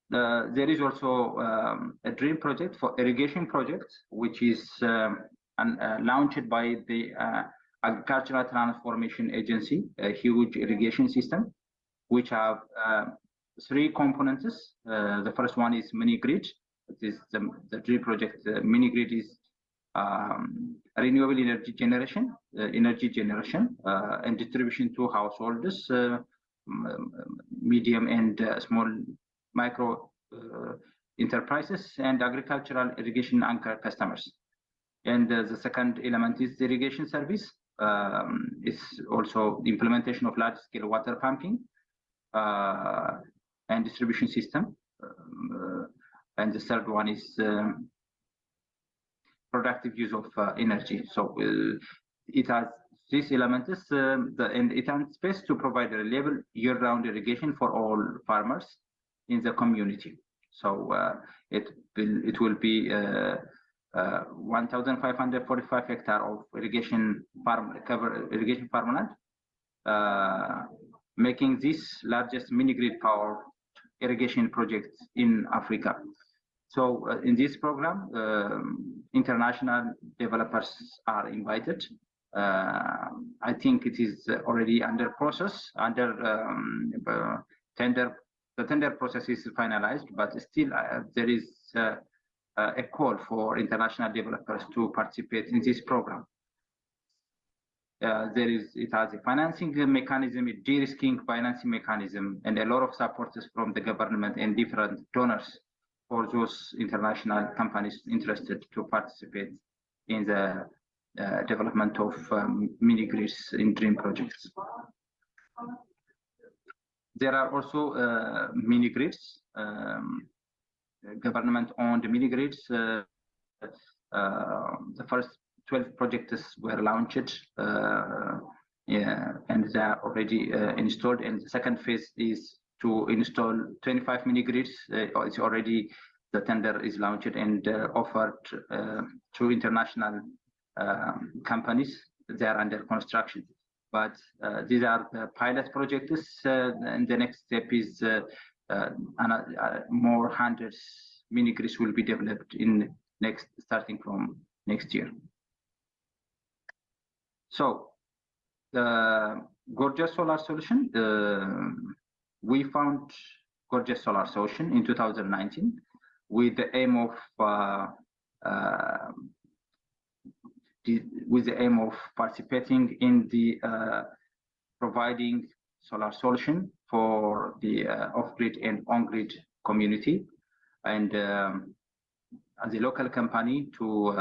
there is also a dream project for irrigation project, which is launched by the Agricultural Transformation Agency, a huge irrigation system, which have three components. The first one is mini-grid. It is the dream project. The mini-grid is renewable energy generation, and distribution to households, medium and small micro enterprises, and agricultural irrigation anchor customers. And the second element is the irrigation service. It's also the implementation of large-scale water pumping and distribution system. And the third one is productive use of energy. So it has these elements, and it has space to provide a reliable year-round irrigation for all farmers in the community. So it will be 1,545 hectares of irrigation farmland, making this largest mini-grid power irrigation project in Africa. So in this program, international developers are invited. I think it is already under process, under tender. The tender process is finalized, but still there is a call for international developers to participate in this program. It has a financing mechanism, a de-risking financing mechanism, and a lot of support from the government and different donors for those international companies interested to participate in the development of mini-grids in dream projects. There are also mini-grids, government-owned mini-grids. The first 12 projects were launched, and they are already installed. And the second phase is to install 25 mini-grids. It's already, the tender is launched and offered to international companies. They are under construction. But these are the pilot projects, and the next step is more hundreds mini-grids will be developed starting from next year. So the Gorgeous Solar Solution, we found Gorgeous Solar Solution in 2019 with the aim of participating in the providing solar solution for the off-grid and on-grid community, and as a local company to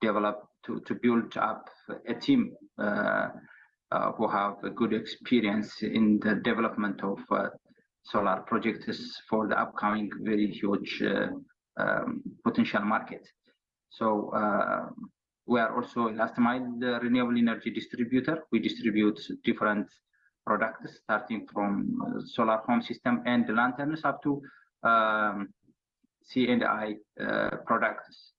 develop, to build up a team who have a good experience in the development of solar projects for the upcoming very huge potential market. So we are also a last mile renewable energy distributor. We distribute different products starting from solar home system and lanterns up to C&I products.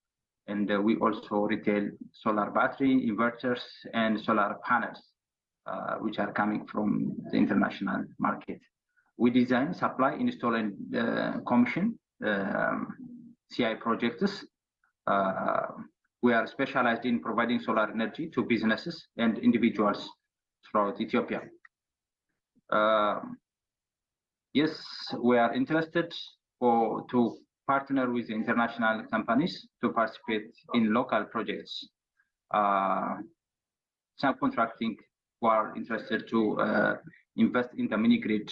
And we also retail solar battery, inverters, and solar panels, which are coming from the international market. We design, supply, install, and commission CI projects. We are specialized in providing solar energy to businesses and individuals throughout Ethiopia. Yes, we are interested to partner with international companies to participate in local projects. Subcontracting, who are interested to invest in the mini-grid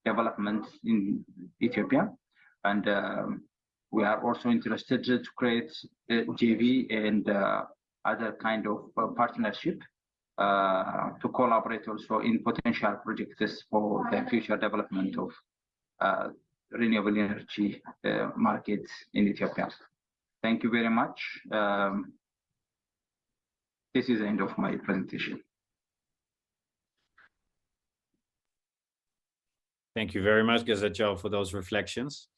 development in Ethiopia. And we are also interested to create a JV and other kind of partnership to collaborate also in potential projects for the future development of renewable energy markets in Ethiopia. Thank you very much. This is the end of my presentation. Thank you very much, Gezachew, for those reflections.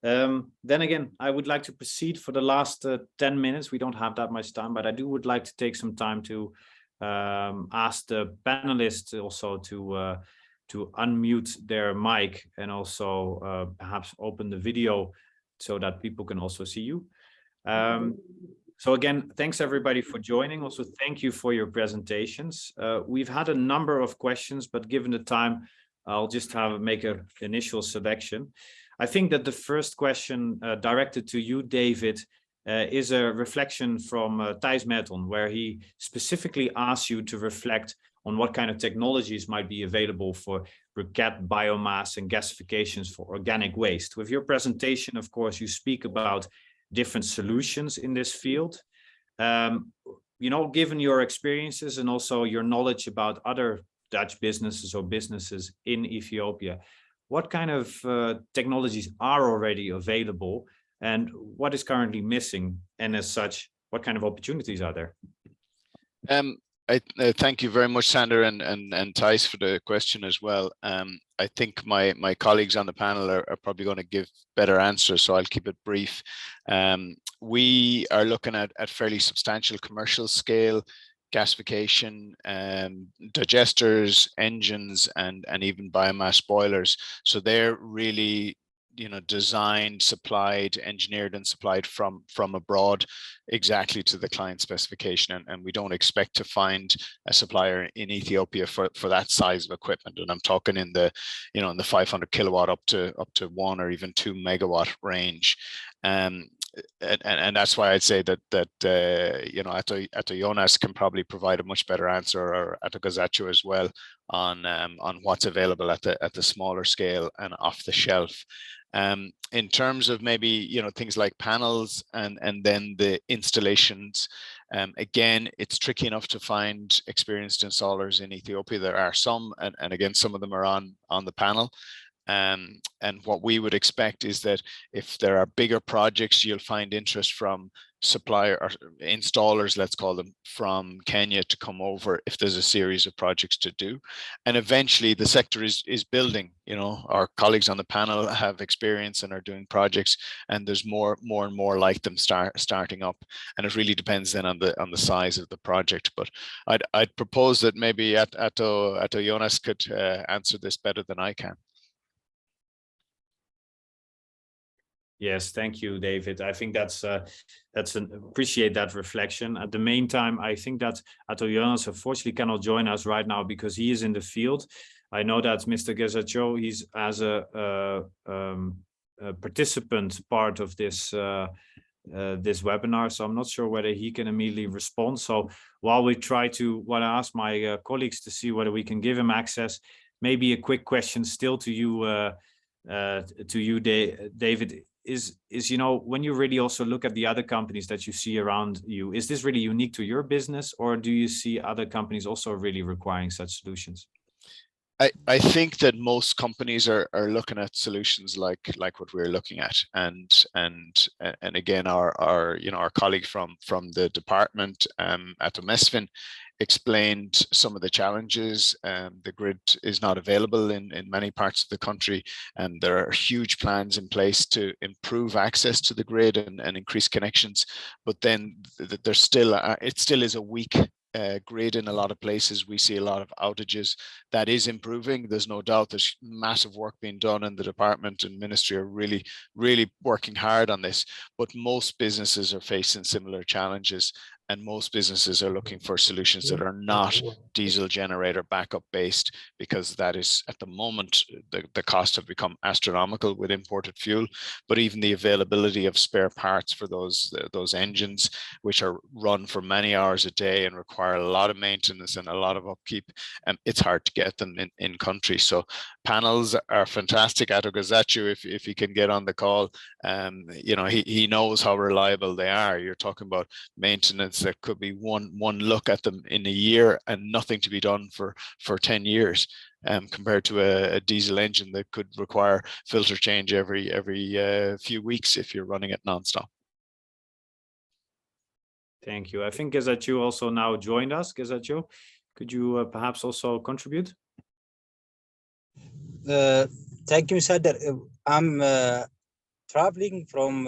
Then again, I would like to proceed for the last 10 minutes. We don't have that much time, but I would like to take some time to ask the panelists also to unmute their mic and also perhaps open the video so that people can also see you. So again, thanks everybody for joining. Also, thank you for your presentations. We've had a number of questions, but given the time, I'll just make an initial selection. I think that the first question directed to you, David, is a reflection from Thijs Merton, where he specifically asks you to reflect on what kind of technologies might be available for briquette, biomass, and gasifications for organic waste. With your presentation, of course, you speak about different solutions in this field. You know, given your experiences and also your knowledge about other Dutch businesses or businesses in Ethiopia, what kind of technologies are already available and what is currently missing? And as such, what kind of opportunities are there? I thank you very much, Sander and Thijs, for the question as well. I think my colleagues on the panel are probably going to give better answers, so I'll keep it brief. We are looking at fairly substantial commercial scale gasification, digesters, engines, and even biomass boilers. So they're really, you know, designed, supplied, engineered, and supplied from abroad exactly to the client specification. And we don't expect to find a supplier in Ethiopia for that size of equipment. And I'm talking in the, you know, in the 500 kilowatt up to 1 or even 2 megawatt range. And that's why I'd say that you know, Ato Yonas can probably provide a much better answer, or Ato Gezachew as well, on what's available at the smaller scale and off the shelf. In terms of maybe, you know, things like panels and then the installations, again, it's tricky enough to find experienced installers in Ethiopia. There are some, and again, some of them are on the panel. And what we would expect is that if there are bigger projects, you'll find interest from supplier or installers, let's call them, from Kenya to come over if there's a series of projects to do. And eventually the sector is building. You know, our colleagues on the panel have experience and are doing projects, and there's more and more like them starting up. And it really depends then on the size of the project. But I'd propose that maybe Ato Yonas could answer this better than I can. Yes, thank you, David. I think appreciate that reflection. At the meantime, I think that Yonas unfortunately cannot join us right now because he is in the field. I know that Mr. Gezachew, he's as a participant part of this this webinar, so I'm not sure whether he can immediately respond. So while I ask my colleagues to see whether we can give him access, maybe a quick question still to you, David. Is when you really also look at the other companies that you see around you, is this really unique to your business, or do you see other companies also really requiring such solutions? I think that most companies are looking at solutions like what we're looking at, and again our colleague from the department at the Mesfin explained some of the challenges. The grid is not available in many parts of the country, and there are huge plans in place to improve access to the grid and increase connections. But then there's still it still is a weak grid in a lot of places. We see a lot of outages. That is improving. There's no doubt there's massive work being done, and the department and ministry are really working hard on this. But most businesses are facing similar challenges, and most businesses are looking for solutions that are not diesel generator backup based, because that is at the moment the costs have become astronomical with imported fuel. But even the availability of spare parts for those engines, which are run for many hours a day and require a lot of maintenance and a lot of upkeep, it's hard to get them in country. So panels are fantastic. Gezachew, if he can get on the call, he knows how reliable they are. You're talking about maintenance that could be one look at them in a year and nothing to be done for 10 years, compared to a diesel engine that could require filter change every few weeks if you're running it nonstop. Thank you. I think Gezachew also now joined us. Gezachew, could you perhaps also contribute? Thank you, Sader. I'm traveling from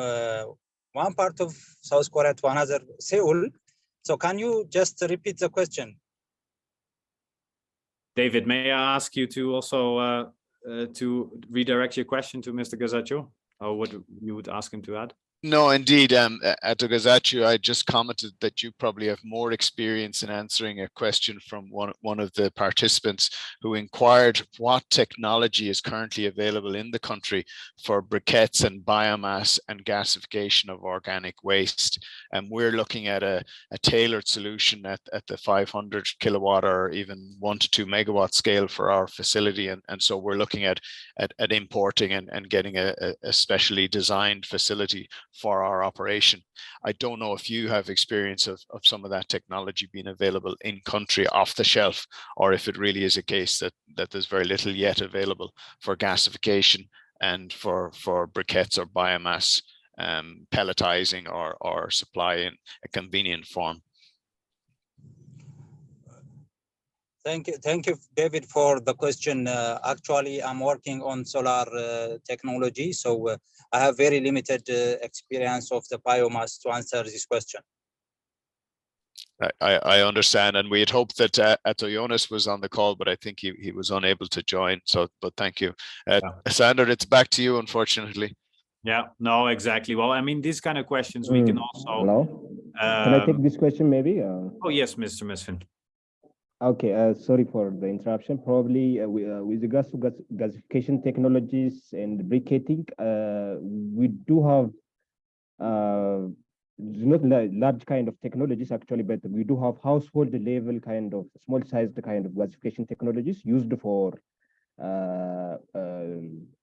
one part of South Korea to another, Seoul. So can you just repeat the question? David, may I ask you to also to redirect your question to Mr. Gezachew, or what you would ask him to add? No, indeed. At Gezachew, I just commented that you probably have more experience in answering a question from one of the participants who inquired what technology is currently available in the country for briquettes and biomass and gasification of organic waste. And we're looking at a tailored solution at the 500 kilowatt or even 1 to 2 megawatt scale for our facility. And so we're looking at importing and getting a specially designed facility for our operation. I don't know if you have experience of some of that technology being available in country off the shelf, or if it really is a case that there's very little yet available for gasification and for briquettes or biomass pelletizing or supply in a convenient form. Thank you, David, for the question. Actually, I'm working on solar technology, so I have very limited experience of the biomass to answer this question. I understand, and we had hoped that Yonas was on the call, but I think he was unable to join. So, but thank you, Sander. It's back to you, unfortunately. Yeah, no, exactly. Well, I mean, these kind of questions we can also. Hello. Can I take this question, maybe? Oh yes, Mr. Mesfin. Okay, sorry for the interruption. Probably with regards to gasification technologies and briquetting, we do have not large kind of technologies actually, but we do have household level kind of small sized kind of gasification technologies used for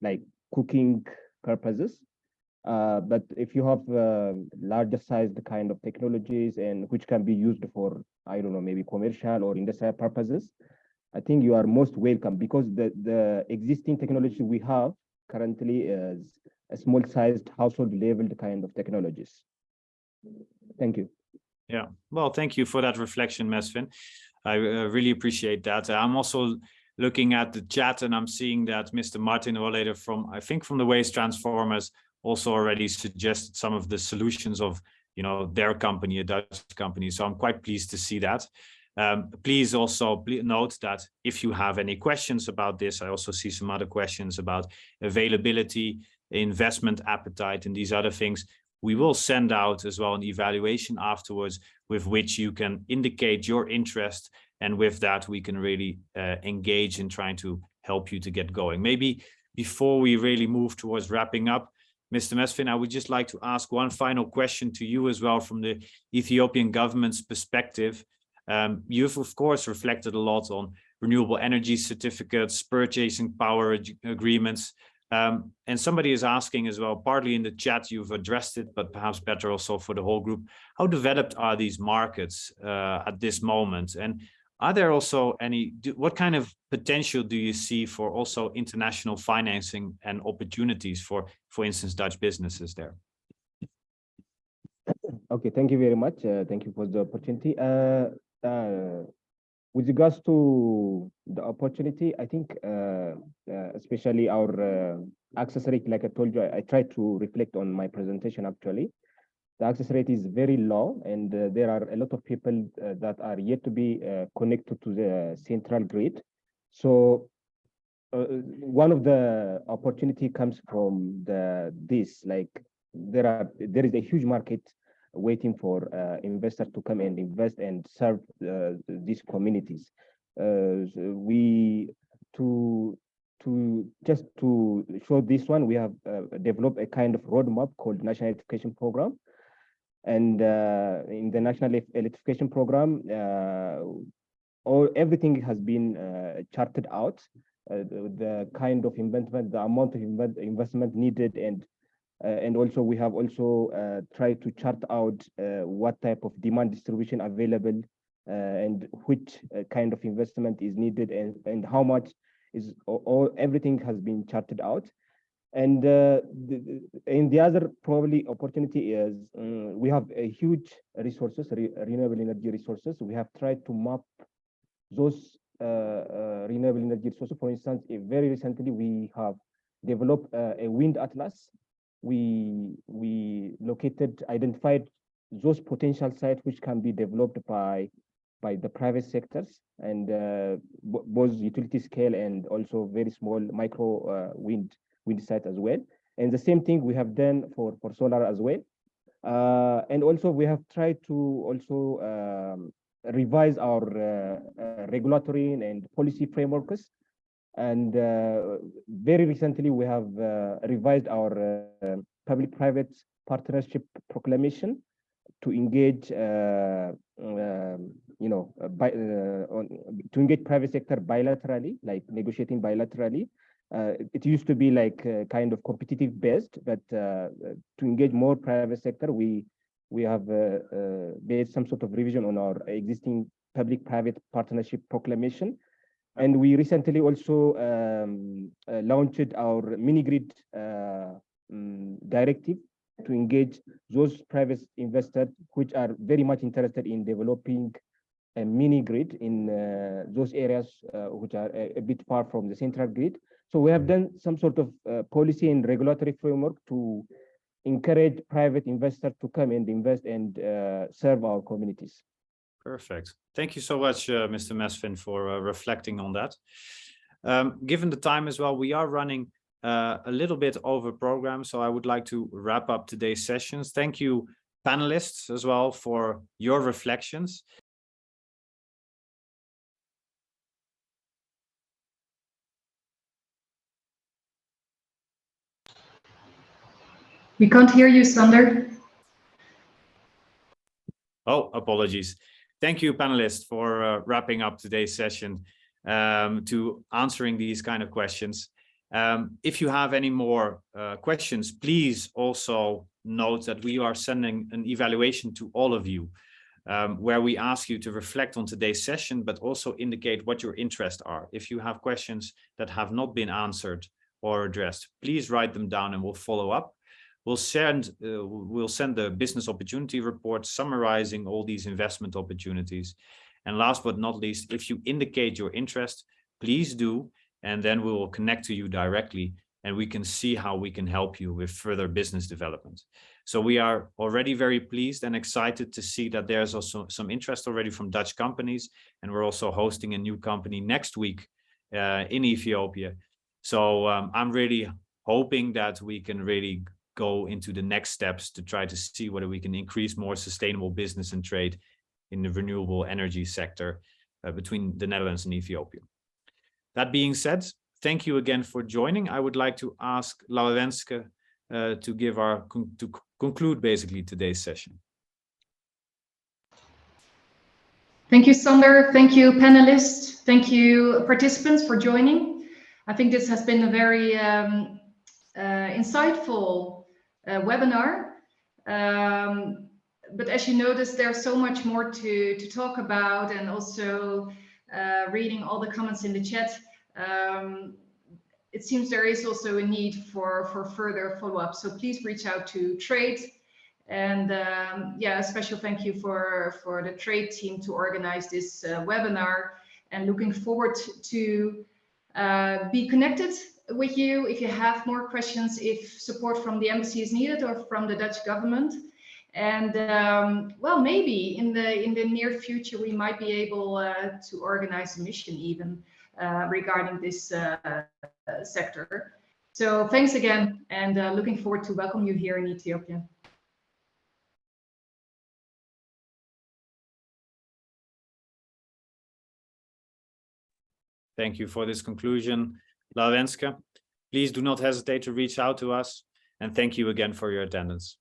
like cooking purposes. But if you have larger sized kind of technologies and which can be used for, I don't know, maybe commercial or industrial purposes, I think you are most welcome, because the existing technology we have currently is a small sized household leveled kind of technologies. Thank you. Yeah, well, thank you for that reflection, Mesfin. I really appreciate that. I'm also looking at the chat and I'm seeing that Mr. Martin Rolleder from, I think from the Waste Transformers, also already suggested some of the solutions of, their company, a Dutch company. So I'm quite pleased to see that. Please also note that if you have any questions about this, I also see some other questions about availability. investment appetite and these other things, we will send out as well an evaluation afterwards with which you can indicate your interest. And with that, we can really engage in trying to help you to get going. Maybe before we really move towards wrapping up, Mr. Mesfin, I would just like to ask one final question to you as well from the Ethiopian government's perspective. You've, of course, reflected a lot on renewable energy certificates, purchasing power agreements. And somebody is asking as well, partly in the chat, you've addressed it, but perhaps better also for the whole group. How developed are these markets at this moment? And are there also what kind of potential do you see for also international financing and opportunities for instance, Dutch businesses there? Okay, thank you very much. Thank you for the opportunity. With regards to the opportunity, I think especially our access rate, like I told you, I tried to reflect on my presentation actually. The access rate is very low, and there are a lot of people that are yet to be connected to the central grid. So one of the opportunity comes from this, like there is a huge market waiting for investors to come and invest and serve these communities. Just to show this one, we have developed a kind of roadmap called National Electrification Program. And in the National Electrification Program, everything has been charted out, the kind of investment, the amount of investment needed, and also we have also tried to chart out what type of demand distribution available and which kind of investment is needed and how much is, everything has been charted out. And the other probably opportunity is we have a huge resources, renewable energy resources. We have tried to map those renewable energy resources. For instance, very recently we have developed a wind atlas. We identified those potential sites which can be developed by the private sectors, and both utility scale and also very small micro wind site as well. And the same thing we have done for solar as well. And also we have tried to also revise our regulatory and policy frameworks. And very recently we have revised our public-private partnership proclamation to engage, to engage private sector bilaterally, like negotiating bilaterally. It used to be like kind of competitive based, but to engage more private sector, we have made some sort of revision on our existing public-private partnership proclamation. And we recently also launched our mini-grid directive to engage those private investors which are very much interested in developing a mini-grid in those areas which are a bit far from the central grid. So we have done some sort of policy and regulatory framework to encourage private investors to come and invest and serve our communities. Perfect. Thank you so much, Mr. Mesfin, for reflecting on that. Given the time as well, we are running a little bit over program, so I would like to wrap up today's sessions. Thank you, panelists, as well, for your reflections. We can't hear you, Sander. Oh, apologies. Thank you, panelists, for wrapping up today's session to answering these kind of questions. If you have any more questions, please also note that we are sending an evaluation to all of you, where we ask you to reflect on today's session, but also indicate what your interests are. If you have questions that have not been answered or addressed, please write them down and we'll follow up. We'll send the business opportunity report summarizing all these investment opportunities. And last but not least, if you indicate your interest, please do, and then we will connect to you directly and we can see how we can help you with further business development. So we are already very pleased and excited to see that there's also some interest already from Dutch companies, and we're also hosting a new company next week in Ethiopia. So I'm really hoping that we can really go into the next steps to try to see whether we can increase more sustainable business and trade in the renewable energy sector between the Netherlands and Ethiopia. That being said, thank you again for joining. I would like to ask Laurenske to conclude basically today's session. Thank you, Sander. Thank you, panelists. Thank you, participants, for joining. I think this has been a very insightful webinar. But as you noticed, there's so much more to talk about, and also reading all the comments in the chat, it seems there is also a need for further follow-up. So please reach out to Trade. And yeah, a special thank you for the Trade team to organize this webinar, and looking forward to be connected with you if you have more questions, if support from the embassy is needed or from the Dutch government. And well, maybe in the near future, we might be able to organize a mission even regarding this sector. So thanks again, and looking forward to welcome you here in Ethiopia. Thank you for this conclusion, Laurenske. Please do not hesitate to reach out to us, and thank you again for your attendance.